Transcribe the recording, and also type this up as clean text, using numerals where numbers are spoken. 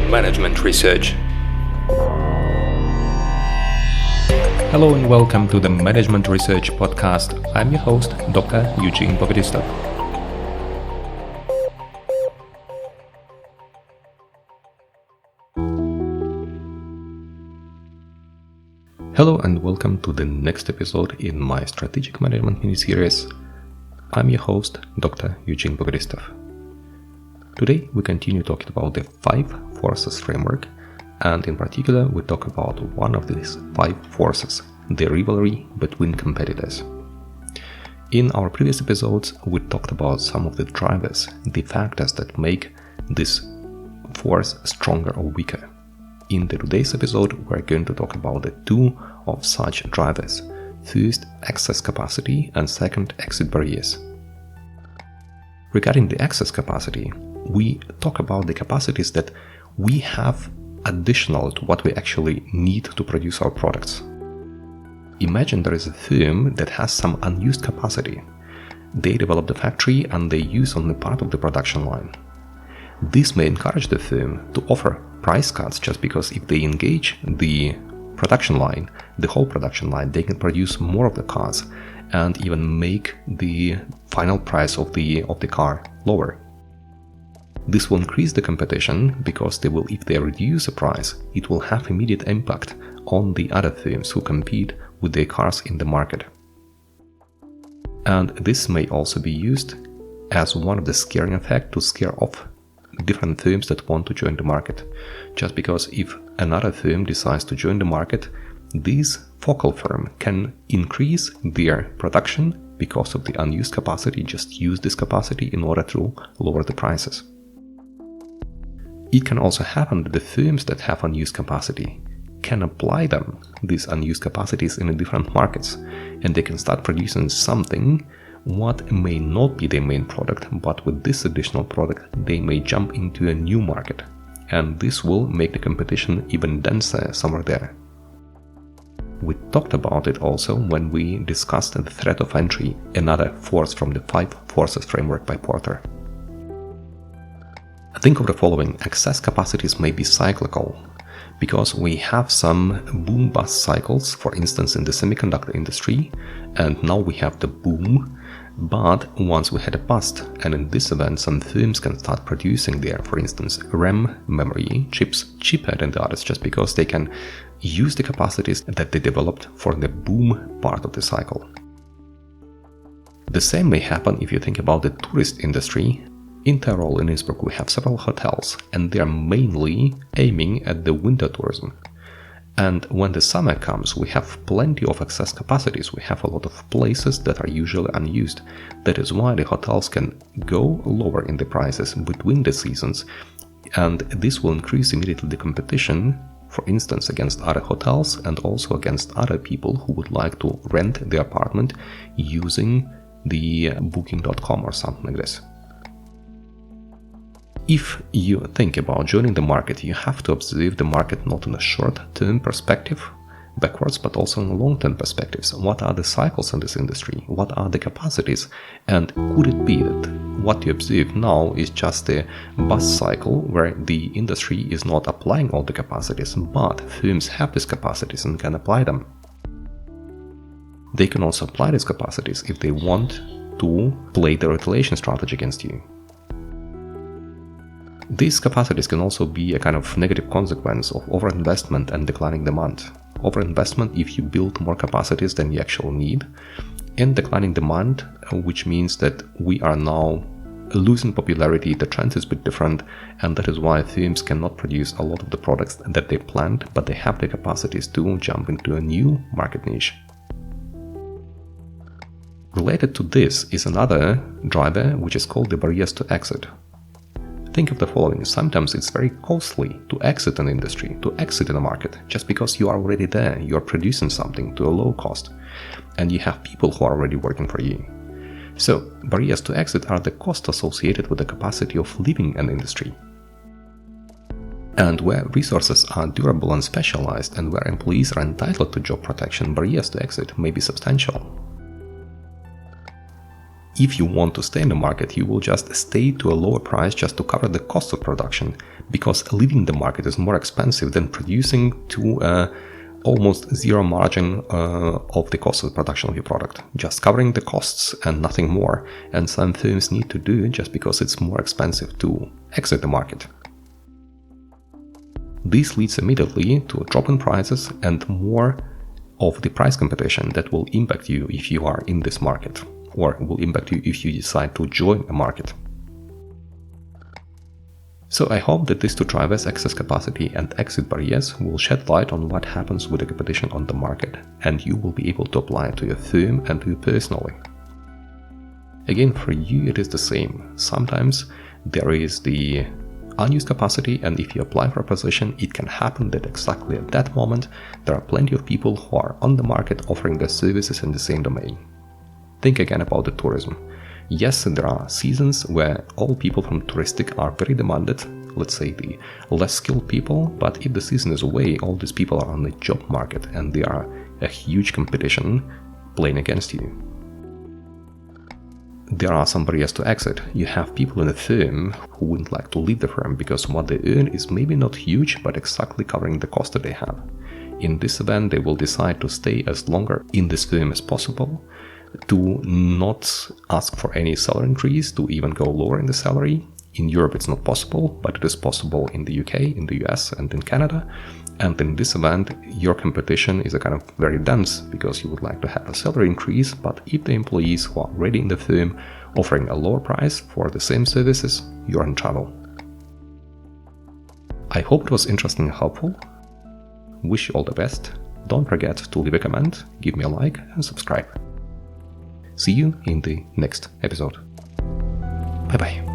Management Research. Hello and welcome to the Management Research podcast. I'm your host, Dr. Eugene. Hello and welcome to the next episode in my strategic management mini-series. I'm your host, Dr. Eugene. Today we continue talking about the 5 forces framework, and in particular we talk about one of these 5 forces, the rivalry between competitors. In our previous episodes we talked about some of the drivers, the factors that make this force stronger or weaker. In today's episode we're going to talk about the 2 of such drivers. First, excess capacity, and second, exit barriers. Regarding the excess capacity, we talk about the capacities that we have additional to what we actually need to produce our products. Imagine there is a firm that has some unused capacity. They develop the factory and they use only part of the production line. This may encourage the firm to offer price cuts just because if they engage the production line, the whole production line, they can produce more of the cars and even make the final price of the car lower. This will increase the competition because if they reduce the price, it will have immediate impact on the other firms who compete with their cars in the market. And this may also be used as one of the scaring effects to scare off different firms that want to join the market. Just because if another firm decides to join the market, this focal firm can increase their production because of the unused capacity, just use this capacity in order to lower the prices. It can also happen that the firms that have unused capacity can apply these unused capacities in different markets, and they can start producing something what may not be their main product, but with this additional product they may jump into a new market, and this will make the competition even denser somewhere there. We talked about it also when we discussed the threat of entry, another force from the 5 forces framework by Porter. Think of the following: excess capacities may be cyclical, because we have some boom-bust cycles, for instance in the semiconductor industry, and now we have the boom, but once we had a bust, and in this event some firms can start producing their, for instance, RAM memory chips cheaper than the others just because they can use the capacities that they developed for the boom part of the cycle. The same may happen if you think about the tourist industry. In Tyrol in Innsbruck we have several hotels, and they are mainly aiming at the winter tourism. And when the summer comes, we have plenty of excess capacities. We have a lot of places that are usually unused. That is why the hotels can go lower in the prices between the seasons, and this will increase immediately the competition, for instance against other hotels and also against other people who would like to rent the apartment using the booking.com or something like this. If you think about joining the market, you have to observe the market not in a short-term perspective, backwards, but also in a long-term perspectives. What are the cycles in this industry? What are the capacities? And could it be that what you observe now is just a bust cycle where the industry is not applying all the capacities, but firms have these capacities and can apply them? They can also apply these capacities if they want to play the retaliation strategy against you. These capacities can also be a kind of negative consequence of overinvestment and declining demand. Overinvestment if you build more capacities than you actually need, and declining demand, which means that we are now losing popularity, the trend is a bit different, and that is why firms cannot produce a lot of the products that they planned, but they have the capacities to jump into a new market niche. Related to this is another driver which is called the barriers to exit. Think of the following: sometimes it's very costly to exit an industry, to exit in a market, just because you are already there, you are producing something to a low cost, and you have people who are already working for you. So, barriers to exit are the cost associated with the capacity of leaving an industry. And where resources are durable and specialized, and where employees are entitled to job protection, barriers to exit may be substantial. if you want to stay in the market, you will just stay to a lower price just to cover the cost of production, because leaving the market is more expensive than producing to almost zero margin of the cost of the production of your product. Just covering the costs and nothing more. And some firms need to do it just because it's more expensive to exit the market. This leads immediately to a drop in prices and more of the price competition that will impact you if you are in this market, or will impact you if you decide to join a market. So I hope that these two drivers, excess capacity and exit barriers, will shed light on what happens with the competition on the market, and you will be able to apply it to your firm and to you personally. Again, for you it is the same. Sometimes there is the unused capacity, and if you apply for a position, it can happen that exactly at that moment there are plenty of people who are on the market offering their services in the same domain. Think again about the tourism. Yes, there are seasons where all people from touristic are very demanded, let's say the less skilled people, but if the season is away, all these people are on the job market and they are a huge competition playing against you. There are some barriers to exit. You have people in a firm who wouldn't like to leave the firm because what they earn is maybe not huge, but exactly covering the cost that they have. In this event, they will decide to stay as longer in this firm as possible, to not ask for any salary increase, to even go lower in the salary. In Europe it's not possible, but it is possible in the UK, in the US and in Canada. And in this event, your competition is a kind of very dense, because you would like to have a salary increase, but if the employees who are already in the firm offering a lower price for the same services, you're in trouble. I hope it was interesting and helpful. Wish you all the best. Don't forget to leave a comment, give me a like and subscribe. See you in the next episode. Bye bye.